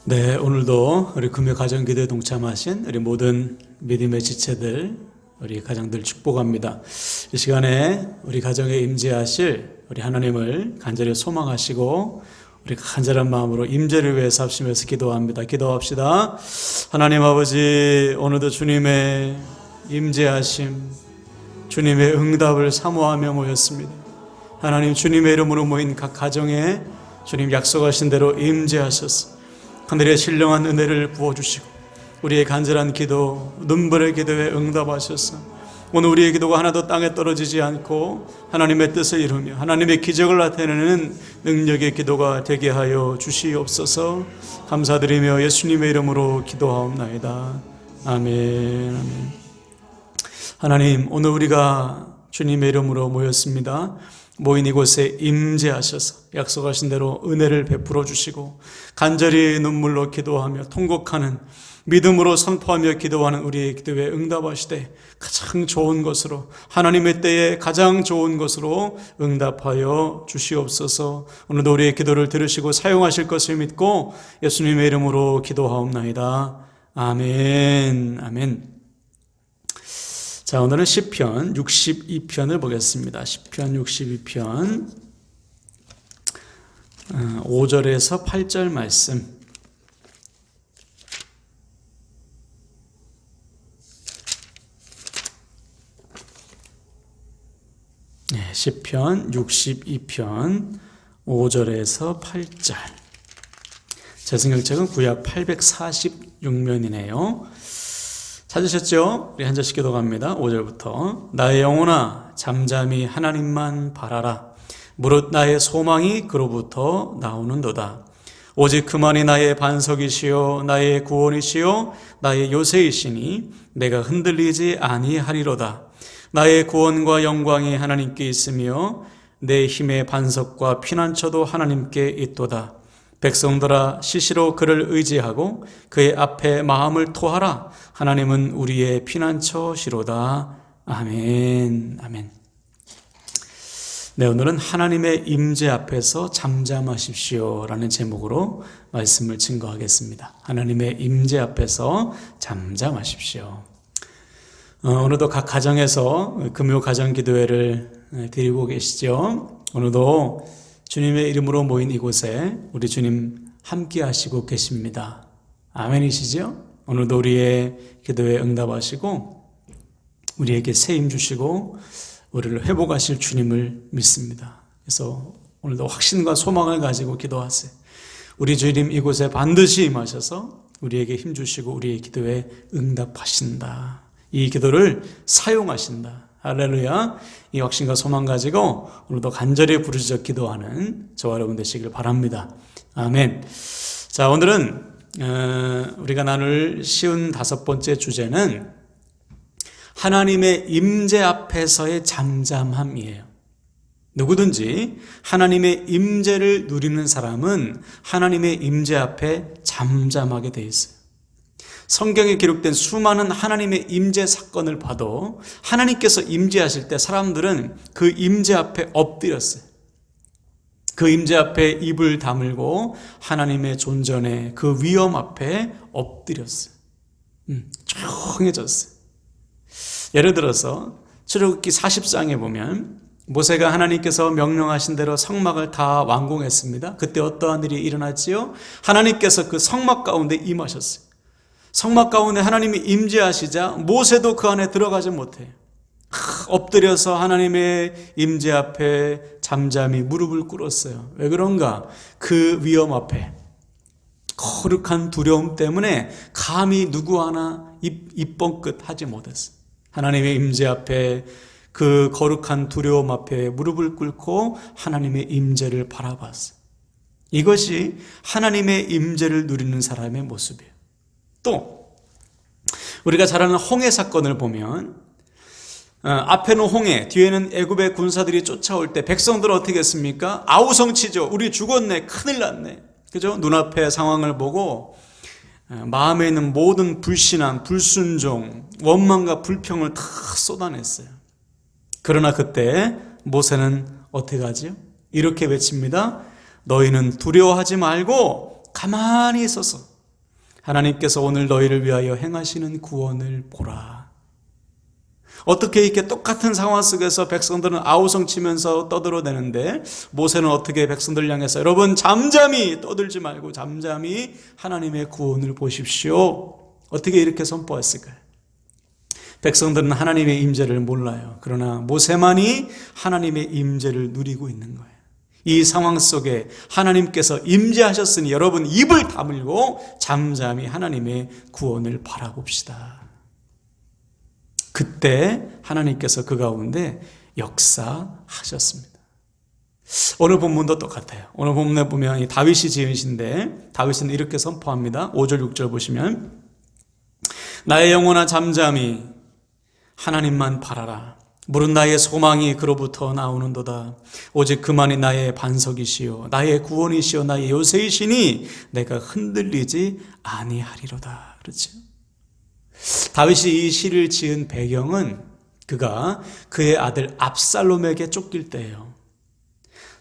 네, 오늘도 우리 금요 가정기도에 동참하신 우리 모든 믿음의 지체들, 우리 가정들 축복합니다. 이 시간에 우리 가정에 임재하실 우리 하나님을 간절히 소망하시고 우리 간절한 마음으로 임재를 위해서 합심해서 기도합니다. 기도합시다. 하나님 아버지, 오늘도 주님의 임재하심, 주님의 응답을 사모하며 모였습니다. 하나님, 주님의 이름으로 모인 각 가정에 주님 약속하신 대로 임재하셔서 하늘의 신령한 은혜를 부어주시고 우리의 간절한 기도, 눈물의 기도에 응답하셔서 오늘 우리의 기도가 하나도 땅에 떨어지지 않고 하나님의 뜻을 이루며 하나님의 기적을 나타내는 능력의 기도가 되게 하여 주시옵소서. 감사드리며 예수님의 이름으로 기도하옵나이다. 아멘. 하나님, 오늘 우리가 주님의 이름으로 모였습니다. 모인 이곳에 임재하셔서 약속하신 대로 은혜를 베풀어 주시고 간절히 눈물로 기도하며 통곡하는 믿음으로 선포하며 기도하는 우리의 기도에 응답하시되 가장 좋은 것으로 하나님의 때에 가장 좋은 것으로 응답하여 주시옵소서. 오늘도 우리의 기도를 들으시고 사용하실 것을 믿고 예수님의 이름으로 기도하옵나이다. 아멘. 아멘. 자, 오늘은 시편 62편을 보겠습니다. 시편 62편 5절에서 8절 말씀. 네, 시편 62편 5절에서 8절. 제 성경책은 구약 846면이네요. 찾으셨죠? 우리 한 절씩 기도합니다. 5절부터 나의 영혼아 잠잠히 하나님만 바라라. 무릇 나의 소망이 그로부터 나오는도다. 오직 그만이 나의 반석이시요 나의 구원이시요 나의 요새이시니 내가 흔들리지 아니하리로다. 나의 구원과 영광이 하나님께 있으며 내 힘의 반석과 피난처도 하나님께 있도다. 백성들아 시시로 그를 의지하고 그의 앞에 마음을 토하라. 하나님은 우리의 피난처시로다. 아멘. 아멘. 네, 오늘은 하나님의 임재 앞에서 잠잠하십시오 라는 제목으로 말씀을 증거하겠습니다. 하나님의 임재 앞에서 잠잠하십시오. 오늘도 각 가정에서 금요 가정 기도회를 드리고 계시죠. 오늘도 주님의 이름으로 모인 이곳에 우리 주님 함께 하시고 계십니다. 아멘이시죠? 오늘도 우리의 기도에 응답하시고 우리에게 새 힘 주시고 우리를 회복하실 주님을 믿습니다. 그래서 오늘도 확신과 소망을 가지고 기도하세요. 우리 주님 이곳에 반드시 임하셔서 우리에게 힘 주시고 우리의 기도에 응답하신다. 이 기도를 사용하신다. 할렐루야. 이 확신과 소망 가지고 오늘도 간절히 부르짖어 기도하는 저와 여러분 되시길 바랍니다. 아멘. 자, 오늘은 우리가 나눌 쉬운 5번째 주제는 하나님의 임재 앞에서의 잠잠함이에요. 누구든지 하나님의 임재를 누리는 사람은 하나님의 임재 앞에 잠잠하게 돼 있어요. 성경에 기록된 수많은 하나님의 임재 사건을 봐도 하나님께서 임재하실 때 사람들은 그 임재 앞에 엎드렸어요. 그 임재 앞에 입을 다물고 하나님의 존전에 그 위엄 앞에 엎드렸어요. 조용해졌어요. 예를 들어서 출애굽기 40장에 보면 모세가 하나님께서 명령하신 대로 성막을 다 완공했습니다. 그때 어떠한 일이 일어났지요? 하나님께서 그 성막 가운데 임하셨어요. 성막 가운데 하나님이 임재하시자 모세도 그 안에 들어가지 못해요. 엎드려서 하나님의 임재 앞에 잠잠히 무릎을 꿇었어요. 왜 그런가? 그 위엄 앞에 거룩한 두려움 때문에 감히 누구 하나 입 뻥끗 하지 못했어요. 하나님의 임재 앞에 그 거룩한 두려움 앞에 무릎을 꿇고 하나님의 임재를 바라봤어요. 이것이 하나님의 임재를 누리는 사람의 모습이에요. 또 우리가 잘 아는 홍해 사건을 보면 앞에는 홍해, 뒤에는 애굽의 군사들이 쫓아올 때 백성들은 어떻게 했습니까? 아우성치죠. 우리 죽었네, 큰일 났네. 그죠? 눈앞의 상황을 보고 마음에 있는 모든 불신앙, 불순종, 원망과 불평을 다 쏟아냈어요. 그러나 그때 모세는 어떻게 하지요? 이렇게 외칩니다. 너희는 두려워하지 말고 가만히 있어서 하나님께서 오늘 너희를 위하여 행하시는 구원을 보라. 어떻게 이렇게 똑같은 상황 속에서 백성들은 아우성치면서 떠들어대는데 모세는 어떻게 백성들을 향해서 여러분 잠잠히 떠들지 말고 잠잠히 하나님의 구원을 보십시오. 어떻게 이렇게 선포했을까요? 백성들은 하나님의 임재를 몰라요. 그러나 모세만이 하나님의 임재를 누리고 있는 거예요. 이 상황 속에 하나님께서 임재하셨으니 여러분 입을 다물고 잠잠히 하나님의 구원을 바라봅시다. 그때 하나님께서 그 가운데 역사하셨습니다. 오늘 본문도 똑같아요. 오늘 본문에 보면 이 다윗이 지은 시인데 다윗은 이렇게 선포합니다. 5절 6절 보시면 나의 영혼아 잠잠히 하나님만 바라라. 물은 나의 소망이 그로부터 나오는도다. 오직 그만이 나의 반석이시요 나의 구원이시요 나의 요새이시니 내가 흔들리지 아니하리로다. 그렇죠? 다윗이 이 시를 지은 배경은 그가 그의 아들 압살롬에게 쫓길 때예요.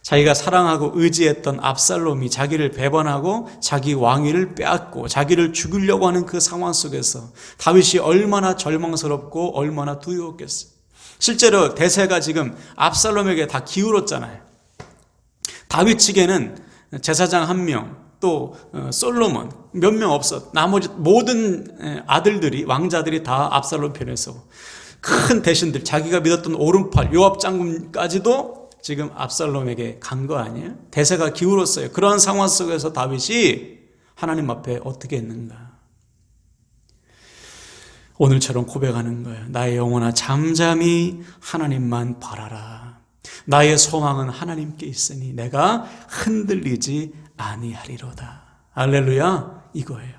자기가 사랑하고 의지했던 압살롬이 자기를 배반하고 자기 왕위를 빼앗고 자기를 죽이려고 하는 그 상황 속에서 다윗이 얼마나 절망스럽고 얼마나 두려웠겠어요. 실제로 대세가 지금 압살롬에게 다 기울었잖아요. 다윗 측에는 제사장 1명, 또 솔로몬 몇 명 없어. 나머지 모든 아들들이 왕자들이 다 압살롬 편에 서고 큰 대신들 자기가 믿었던 오른팔 요압 장군까지도 지금 압살롬에게 간 거 아니에요? 대세가 기울었어요. 그런 상황 속에서 다윗이 하나님 앞에 어떻게 했는가? 오늘처럼 고백하는 거예요. 나의 영혼아 잠잠히 하나님만 바라라. 나의 소망은 하나님께 있으니 내가 흔들리지 아니하리로다. 할렐루야, 이거예요.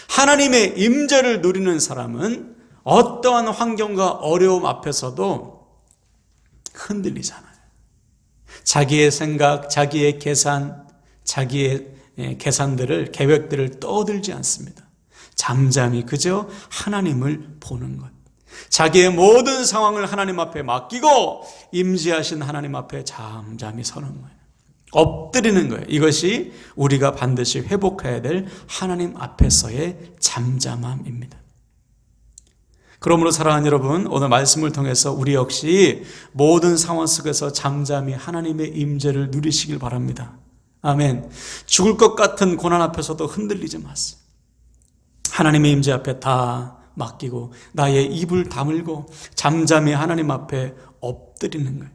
하나님의 임재를 누리는 사람은 어떠한 환경과 어려움 앞에서도 흔들리지 않아요. 자기의 생각, 자기의 계산, 자기의 계산들을, 계획들을 떠들지 않습니다. 잠잠히 그저 하나님을 보는 것. 자기의 모든 상황을 하나님 앞에 맡기고 임재하신 하나님 앞에 잠잠히 서는 거예요. 엎드리는 거예요. 이것이 우리가 반드시 회복해야 될 하나님 앞에서의 잠잠함입니다. 그러므로 사랑하는 여러분, 오늘 말씀을 통해서 우리 역시 모든 상황 속에서 잠잠히 하나님의 임재를 누리시길 바랍니다. 아멘. 죽을 것 같은 고난 앞에서도 흔들리지 마세요. 하나님의 임재 앞에 다 맡기고 나의 입을 다물고 잠잠히 하나님 앞에 엎드리는 거예요.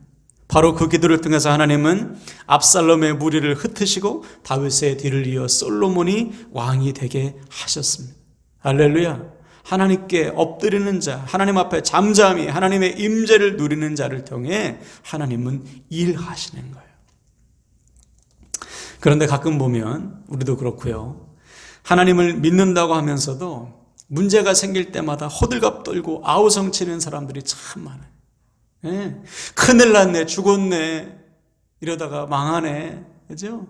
바로 그 기도를 통해서 하나님은 압살롬의 무리를 흩으시고 다윗의 뒤를 이어 솔로몬이 왕이 되게 하셨습니다. 할렐루야. 하나님께 엎드리는 자, 하나님 앞에 잠잠히 하나님의 임재를 누리는 자를 통해 하나님은 일하시는 거예요. 그런데 가끔 보면 우리도 그렇고요. 하나님을 믿는다고 하면서도 문제가 생길 때마다 호들갑 떨고 아우성치는 사람들이 참 많아요. 네. 큰일 났네, 죽었네, 이러다가 망하네, 그죠?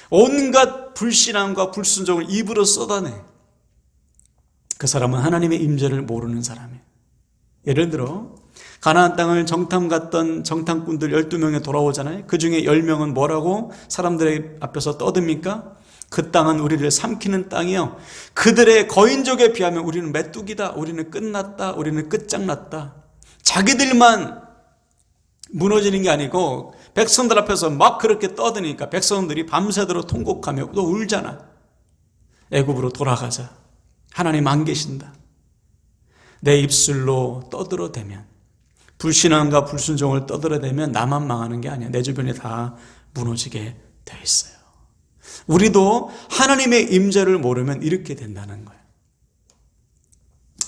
온갖 불신앙과 불순종을 입으로 쏟아내. 그 사람은 하나님의 임재를 모르는 사람이에요. 예를 들어 가나안 땅을 정탐 갔던 정탐꾼들 12명이 돌아오잖아요. 그 중에 10명은 뭐라고 사람들의 앞에서 떠듭니까? 그 땅은 우리를 삼키는 땅이요, 그들의 거인족에 비하면 우리는 메뚜기다, 우리는 끝났다, 우리는 끝장났다. 자기들만 무너지는 게 아니고 백성들 앞에서 막 그렇게 떠드니까 백성들이 밤새도록 통곡하며 또 울잖아. 애굽으로 돌아가자, 하나님 안 계신다. 내 입술로 떠들어대면, 불신앙과 불순종을 떠들어대면 나만 망하는 게 아니야. 내 주변이 다 무너지게 돼 있어요. 우리도 하나님의 임재를 모르면 이렇게 된다는 거예요.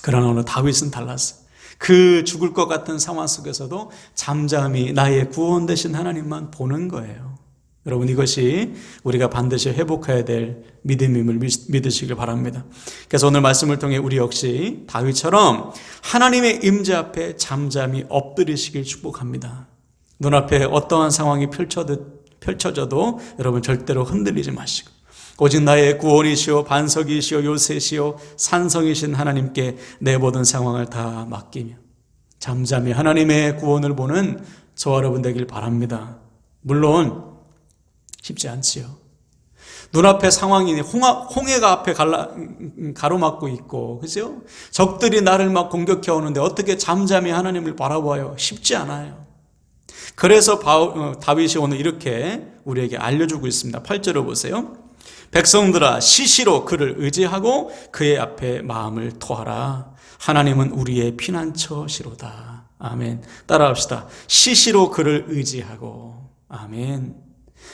그러나 오늘 다윗은 달랐어요. 그 죽을 것 같은 상황 속에서도 잠잠히 나의 구원 되신 하나님만 보는 거예요. 여러분, 이것이 우리가 반드시 회복해야 될 믿음임을 믿으시길 바랍니다. 그래서 오늘 말씀을 통해 우리 역시 다윗처럼 하나님의 임재 앞에 잠잠히 엎드리시길 축복합니다. 눈앞에 어떠한 상황이 펼쳐져도 여러분 절대로 흔들리지 마시고 오직 나의 구원이시오 반석이시오 요새시오 산성이신 하나님께 내 모든 상황을 다 맡기며 잠잠히 하나님의 구원을 보는 저와 여러분 되길 바랍니다. 물론 쉽지 않지요. 눈앞에 상황이 홍해가 앞에 가로막고 있고, 그죠? 적들이 나를 막 공격해 오는데 어떻게 잠잠히 하나님을 바라봐요? 쉽지 않아요. 그래서 다윗이 오늘 이렇게 우리에게 알려주고 있습니다. 8절을 보세요. 백성들아, 시시로 그를 의지하고 그의 앞에 마음을 토하라. 하나님은 우리의 피난처시로다. 아멘. 따라합시다. 시시로 그를 의지하고. 아멘.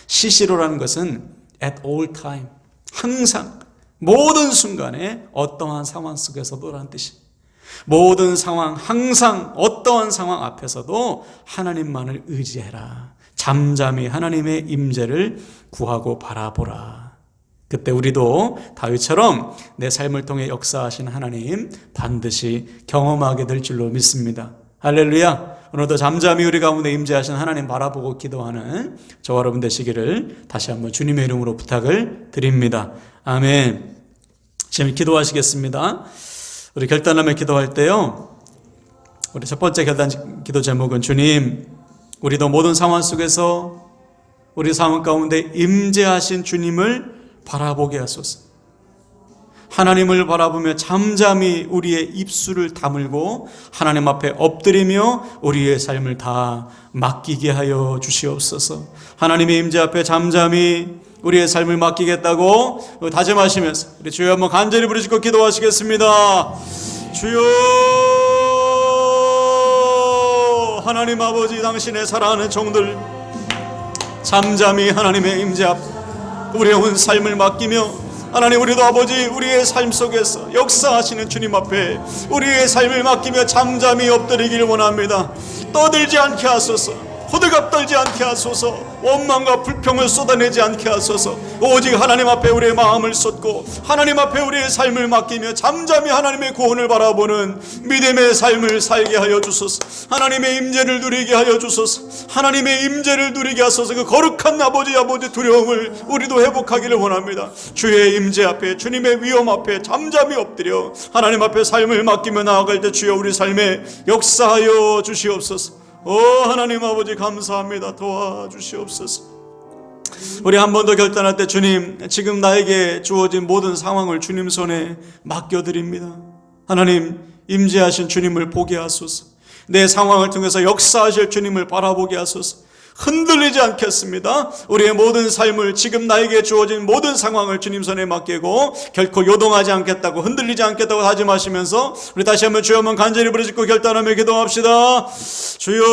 시시로라는 것은 at all time, 항상 모든 순간에 어떠한 상황 속에서도라는 뜻이. 모든 상황, 항상 어떠한 상황 앞에서도 하나님만을 의지해라. 잠잠히 하나님의 임재를 구하고 바라보라. 그때 우리도 다윗처럼 내 삶을 통해 역사하신 하나님 반드시 경험하게 될 줄로 믿습니다. 할렐루야. 오늘도 잠잠히 우리 가운데 임재하신 하나님 바라보고 기도하는 저와 여러분 되시기를 다시 한번 주님의 이름으로 부탁을 드립니다. 아멘. 지금 기도하시겠습니다. 우리 결단하며 기도할 때요, 우리 첫 번째 결단 기도 제목은 주님, 우리도 모든 상황 속에서 우리 상황 가운데 임재하신 주님을 바라보게 하소서. 하나님을 바라보며 잠잠히 우리의 입술을 다물고 하나님 앞에 엎드리며 우리의 삶을 다 맡기게 하여 주시옵소서. 하나님의 임재 앞에 잠잠히 우리의 삶을 맡기겠다고 다짐하시면서 우리 주여 한번 간절히 부르시고 기도하시겠습니다. 주여, 하나님 아버지, 당신의 사랑하는 종들 잠잠히 하나님의 임재 앞에 우리의 온 삶을 맡기며, 하나님, 우리도 아버지 우리의 삶 속에서 역사하시는 주님 앞에 우리의 삶을 맡기며 잠잠히 엎드리길 원합니다. 떠들지 않게 하소서. 호들갑 떨지 않게 하소서. 원망과 불평을 쏟아내지 않게 하소서. 오직 하나님 앞에 우리의 마음을 쏟고 하나님 앞에 우리의 삶을 맡기며 잠잠히 하나님의 구원을 바라보는 믿음의 삶을 살게 하여 주소서. 하나님의 임재를 누리게 하여 주소서. 하나님의 임재를 누리게 하소서. 그 거룩한 아버지 두려움을 우리도 회복하기를 원합니다. 주의 임재 앞에, 주님의 위엄 앞에 잠잠히 엎드려 하나님 앞에 삶을 맡기며 나아갈 때 주여 우리 삶에 역사하여 주시옵소서. 하나님 아버지 감사합니다. 도와주시옵소서. 우리 한 번 더 결단할 때 주님, 지금 나에게 주어진 모든 상황을 주님 손에 맡겨드립니다. 하나님, 임재하신 주님을 보게 하소서. 내 상황을 통해서 역사하실 주님을 바라보게 하소서. 흔들리지 않겠습니다. 우리의 모든 삶을, 지금 나에게 주어진 모든 상황을 주님 손에 맡기고 결코 요동하지 않겠다고, 흔들리지 않겠다고 다짐하시면서 우리 다시 한번 주여 한번 간절히 부르짖고 결단하며 기도합시다. 주여,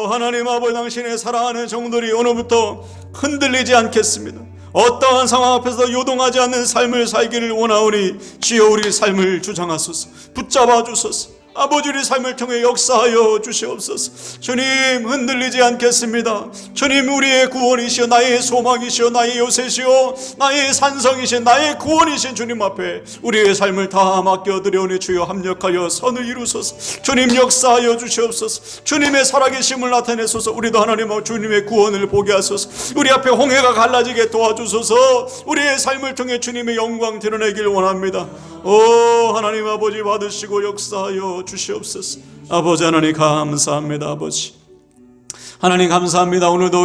하나님 아버지, 당신의 사랑하는 종들이 오늘부터 흔들리지 않겠습니다. 어떠한 상황 앞에서 요동하지 않는 삶을 살기를 원하오니 주여 우리 삶을 주장하소서. 붙잡아 주소서. 아버지, 우리 삶을 통해 역사하여 주시옵소서. 주님, 흔들리지 않겠습니다. 주님, 우리의 구원이시여, 나의 소망이시여, 나의 요새시여, 나의 산성이신, 나의 구원이신 주님 앞에 우리의 삶을 다 맡겨드려오니 주여 합력하여 선을 이루소서. 주님, 역사하여 주시옵소서. 주님의 살아계심을 나타내소서. 우리도 하나님 주님의 구원을 보게 하소서. 우리 앞에 홍해가 갈라지게 도와주소서. 우리의 삶을 통해 주님의 영광 드러내길 원합니다. 하나님 아버지, 받으시고 역사하여 주시옵소서. 아버지 하나님 감사합니다. 아버지 하나님 감사합니다. 오늘도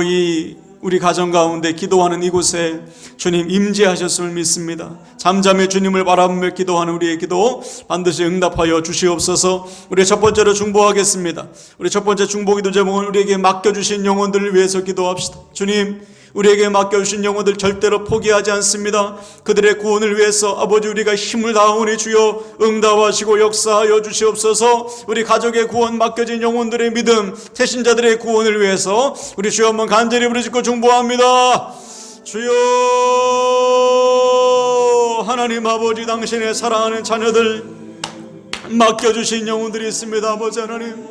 우리 가정 가운데 기도하는 이곳에 주님 임재하셨음을 믿습니다. 잠잠히 주님을 바라보며 기도하는 우리의 기도 반드시 응답하여 주시옵소서. 우리 첫 번째로 중보하겠습니다. 우리 첫 번째 중보기도 제목은 우리에게 맡겨주신 영혼들을 위해서 기도합시다. 주님, 우리에게 맡겨주신 영혼들 절대로 포기하지 않습니다. 그들의 구원을 위해서 아버지 우리가 힘을 다하오니 주여 응답하시고 역사하여 주시옵소서. 우리 가족의 구원, 맡겨진 영혼들의 믿음, 태신자들의 구원을 위해서 우리 주여 한번 간절히 부르짖고 중보합니다. 주여, 하나님 아버지, 당신의 사랑하는 자녀들 맡겨주신 영혼들이 있습니다. 아버지 하나님,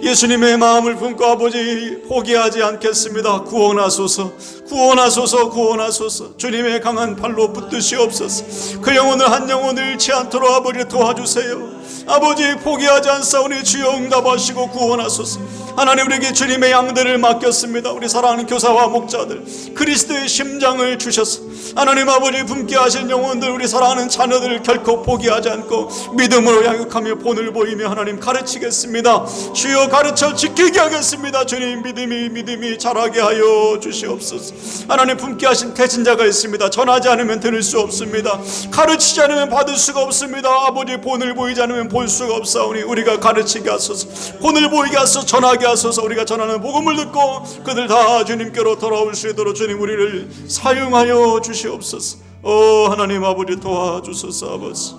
예수님의 마음을 품고 아버지 포기하지 않겠습니다. 구원하소서, 구원하소서, 구원하소서. 주님의 강한 팔로 붙드시옵소서. 그 영혼을 한 영혼을 잃지 않도록 아버지 도와주세요. 아버지 포기하지 않사오니 주여 응답하시고 구원하소서. 하나님, 우리에게 주님의 양들을 맡겼습니다. 우리 사랑하는 교사와 목자들, 그리스도의 심장을 주셔서 하나님 아버지 품게 하신 영혼들, 우리 사랑하는 자녀들 결코 포기하지 않고 믿음으로 양육하며 본을 보이며 하나님 가르치겠습니다. 주여 가르쳐 지키게 하겠습니다. 주님 믿음이 자라게 하여 주시옵소서. 하나님 품게 하신 태진자가 있습니다. 전하지 않으면 들을 수 없습니다. 가르치지 않으면 받을 수가 없습니다. 아버지 본을 보이지 않으면 볼 수가 없사오니 우리가 가르치게 하소서. 본을 보이게 하소서. 전하게 하소서. 우리가 전하는 복음을 듣고 그들 다 주님께로 돌아올 수 있도록 주님 우리를 사용하여 주시옵소서. 하나님 아버지 도와주소서. 아버지,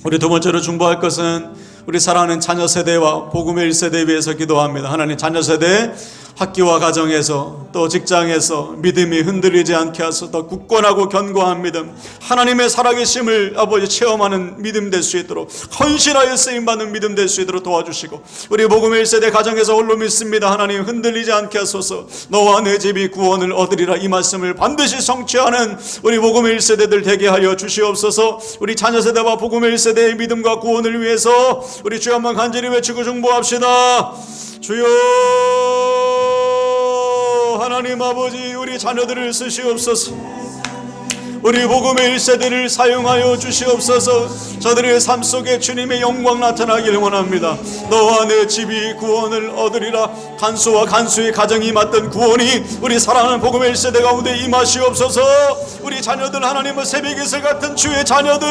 우리 두 번째로 중보할 것은 우리 사랑하는 자녀 세대와 복음의 1세대 위해서 기도합니다. 하나님, 자녀 세대 학교와 가정에서 또 직장에서 믿음이 흔들리지 않게 하소서. 더 굳건하고 견고한 믿음, 하나님의 살아계심을 아버지 체험하는 믿음 될 수 있도록, 헌신하여 쓰임받는 믿음 될 수 있도록 도와주시고, 우리 복음의 1세대 가정에서 홀로 믿습니다. 하나님 흔들리지 않게 하소서. 너와 내 집이 구원을 얻으리라, 이 말씀을 반드시 성취하는 우리 복음의 1세대들 되게 하여 주시옵소서. 우리 자녀 세대와 복음의 1세대의 믿음과 구원을 위해서 우리 주여 한번 간절히 외치고 중보합시다. 주여 하나님 아버지, 우리 자녀들을 쓰시옵소서. 우리 복음의 1세대를 사용하여 주시옵소서. 저들의 삶 속에 주님의 영광 나타나길 원합니다. 너와 내 집이 구원을 얻으리라. 간수와 간수의 가정이 맞던 구원이 우리 사랑하는 복음의 1세대 가운데 임하시옵소서. 우리 자녀들, 하나님은 새벽이슬 같은 주의 자녀들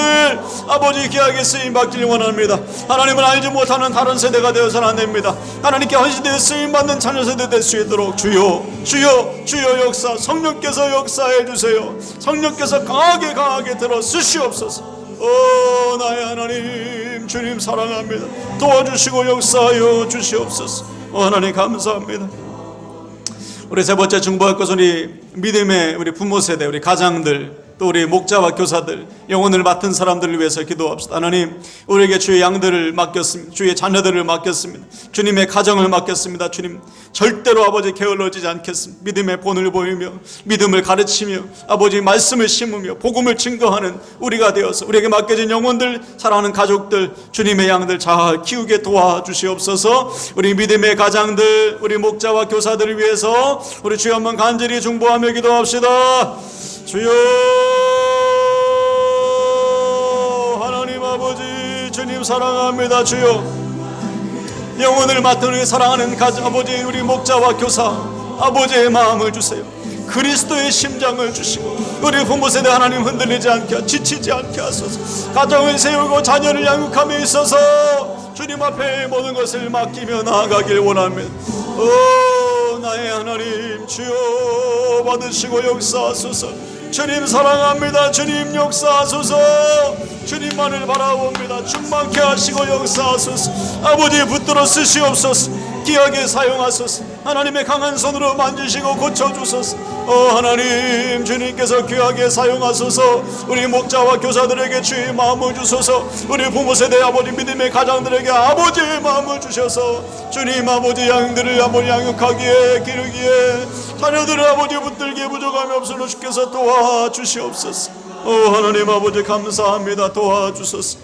아버지 귀하게 쓰임받길 원합니다. 하나님을 알지 못하는 다른 세대가 되어서는 안 됩니다. 하나님께 헌신되어 쓰임받는 자녀 세대 될 수 있도록 주여 역사, 성령께서 역사해 주세요. 성령께서 강하게 들어 쓰시옵소서. 나의 하나님, 주님 사랑합니다. 도와주시고 역사하여 주시옵소서. 하나님 감사합니다. 우리 세 번째 중보할 것은 우리 믿음의 우리 부모 세대, 우리 가장들, 또 우리 목자와 교사들, 영혼을 맡은 사람들을 위해서 기도합시다. 하나님, 우리에게 주의 양들을 맡겼습니다. 주의 자녀들을 맡겼습니다. 주님의 가정을 맡겼습니다. 주님, 절대로 아버지 게을러지지 않겠습니다. 믿음의 본을 보이며 믿음을 가르치며 아버지 말씀을 심으며 복음을 증거하는 우리가 되어서 우리에게 맡겨진 영혼들, 사랑하는 가족들, 주님의 양들 잘 키우게 도와주시옵소서. 우리 믿음의 가장들, 우리 목자와 교사들을 위해서 우리 주여 한번 간절히 중보하며 기도합시다. 주여 하나님 아버지, 주님 사랑합니다. 주여 영혼을 맡은 우리 사랑하는 가정 아버지, 우리 목자와 교사 아버지의 마음을 주세요. 그리스도의 심장을 주시고 우리 부모 세대 하나님 흔들리지 않게, 지치지 않게 하소서. 가정을 세우고 자녀를 양육함에 있어서 주님 앞에 모든 것을 맡기며 나아가길 원합니다. 나의 하나님, 주여 받으시고 역사하소서. 주님 사랑합니다. 주님 역사하소서. 주님만을 바라봅니다. 충만케 하시고 역사하소서. 아버지 붙들어 쓰시옵소서. 귀하게 사용하소서. 하나님의 강한 손으로 만지시고 고쳐주소서. 하나님, 주님께서 귀하게 사용하소서. 우리 목자와 교사들에게 주의 마음을 주소서. 우리 부모 세대 아버지 믿음의 가장들에게 아버지의 마음을 주셔서 주님 아버지 양들을 아버지 양육하기에 기르기에 자녀들을 아버지 붙들기에 부족함이 없으므로 주께서 도와주시옵소서. 하나님 아버지 감사합니다. 도와주소서.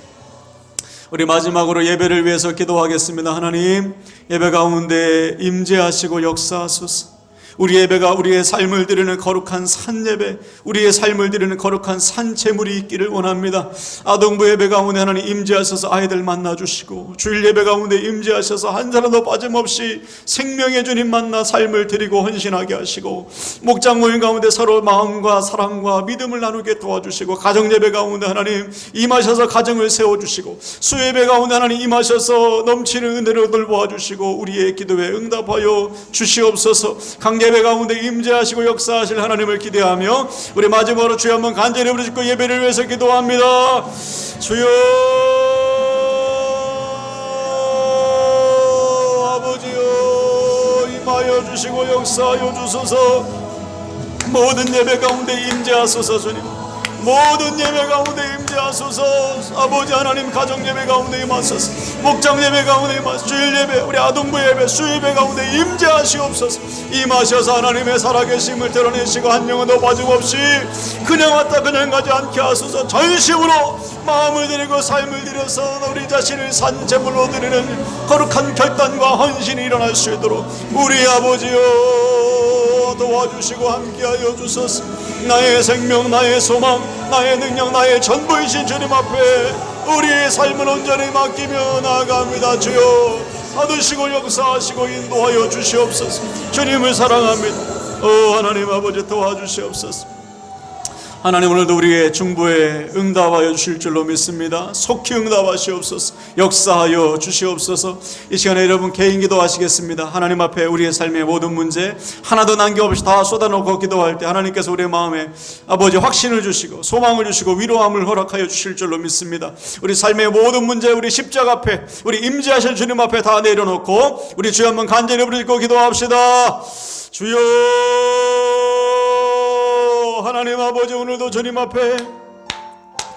우리 마지막으로 예배를 위해서 기도하겠습니다. 하나님, 예배 가운데 임재하시고 역사하소서. 우리 예배가 우리의 삶을 드리는 거룩한 산예배, 우리의 삶을 드리는 거룩한 산제물이 있기를 원합니다. 아동부 예배 가운데 하나님 임재하셔서 아이들 만나주시고, 주일 예배 가운데 임재하셔서 한 사람도 빠짐없이 생명의 주님 만나 삶을 드리고 헌신하게 하시고, 목장 모임 가운데 서로 마음과 사랑과 믿음을 나누게 도와주시고, 가정 예배 가운데 하나님 임하셔서 가정을 세워주시고, 수예배 가운데 하나님 임하셔서 넘치는 은혜로 돌보아주시고 우리의 기도에 응답하여 주시옵소서. 강예배 가운데 임재하시고 역사하실 하나님을 기대하며 우리 마지막으로 주여 한번 간절히 부르짖고 예배를 위해서 기도합니다. 주여 아버지여, 임하여 주시고 역사하여 주소서. 모든 예배 가운데 임재하소서. 주님, 모든 예배 가운데 임재하소서. 아버지 하나님, 가정 예배 가운데 임하소서. 목장 예배 가운데 임하소서. 주일 예배, 우리 아동부 예배, 수예배 가운데 임재하시옵소서. 임하셔서 하나님의 살아계심을 드러내시고 한 영혼도 빠짐없이 그냥 왔다 그냥 가지 않게 하소서. 전심으로 마음을 드리고 삶을 드려서 우리 자신을 산제물로 드리는 거룩한 결단과 헌신이 일어날 수 있도록 우리 아버지여 도와주시고 함께하여 주소서. 나의 생명, 나의 소망, 나의 능력, 나의 전부이신 주님 앞에 우리의 삶을 온전히 맡기며 나아갑니다. 주여 받으시고 역사하시고 인도하여 주시옵소서. 주님을 사랑합니다. 하나님 아버지 도와주시옵소서. 하나님 오늘도 우리의 중보에 응답하여 주실 줄로 믿습니다. 속히 응답하시옵소서. 역사하여 주시옵소서. 이 시간에 여러분 개인 기도하시겠습니다. 하나님 앞에 우리의 삶의 모든 문제 하나도 남김없이 다 쏟아놓고 기도할 때 하나님께서 우리의 마음에 아버지 확신을 주시고 소망을 주시고 위로함을 허락하여 주실 줄로 믿습니다. 우리 삶의 모든 문제 우리 십자가 앞에 우리 임재하실 주님 앞에 다 내려놓고 우리 주여 한번 간절히 부르짖고 기도합시다. 주여 하나님 아버지 오늘도 주님 앞에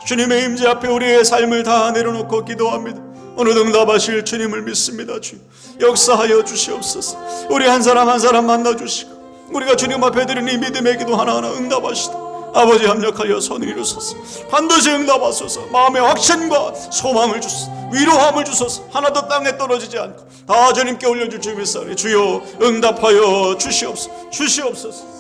주님의 임재 앞에 우리의 삶을 다 내려놓고 기도합니다. 오늘 응답하실 주님을 믿습니다. 주 역사하여 주시옵소서. 우리 한 사람 한 사람 만나주시고 우리가 주님 앞에 드리는 이 믿음의 기도 하나하나 응답하시다. 아버지 합력하여 손을 이루소서. 반드시 응답하소서. 마음의 확신과 소망을 주소서. 위로함을 주소서. 하나도 땅에 떨어지지 않고 다 주님께 올려줄 줄 믿사오니 주여 응답하여 주시옵소서. 주시옵소서.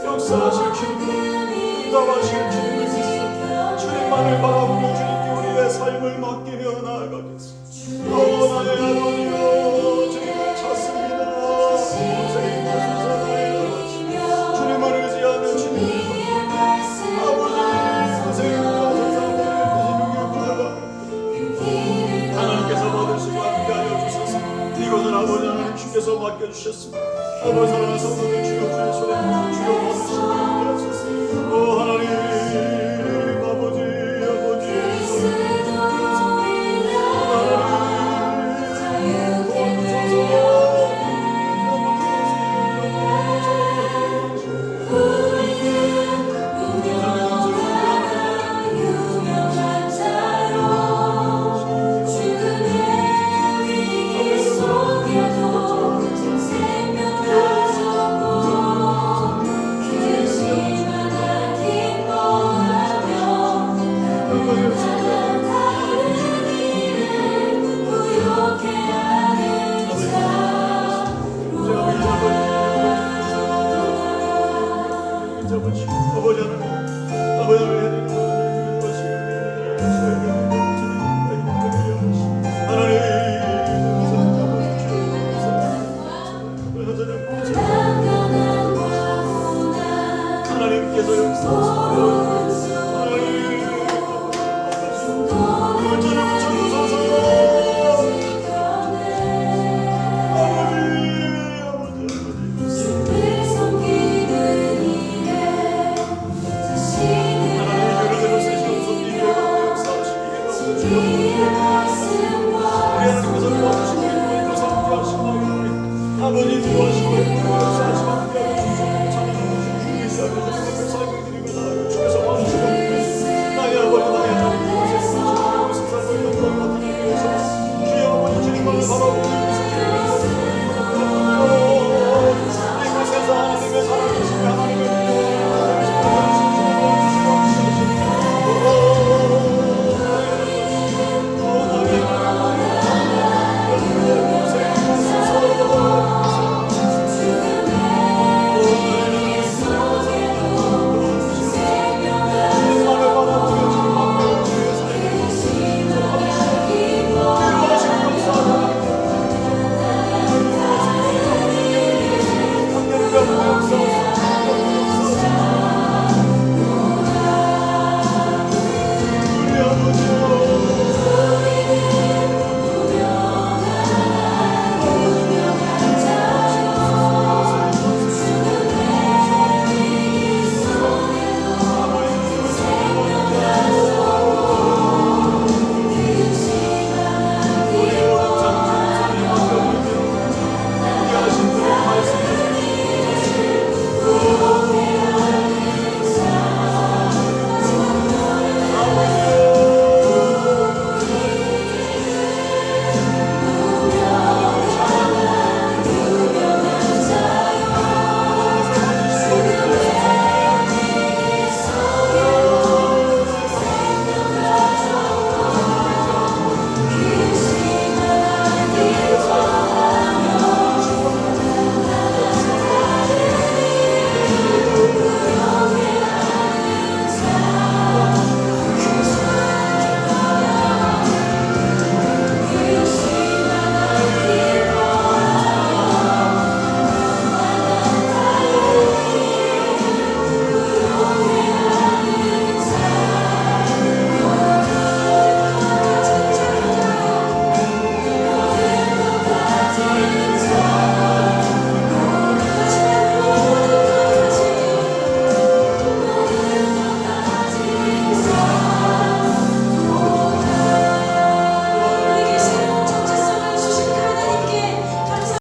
역사하실 주님, 응답하실 주님을 믿습니다. 주님만을 바라보며 주님께 우리의 삶을 맡기며 나아가겠습니다. 나의 아버지여 주님을 찾습니다. 고생이 마소서 나의 아버지. 주님을 의지하는 주님 아버지 고생이 마소서 하나님께서 받으시고 함께하여 주소서. 이곳은 아버지 하나님 주께서 맡겨주셨습니다. 아버지 사랑하는 성도들 주여 주의 손에 주여 받으시고 함께하소서. 하나님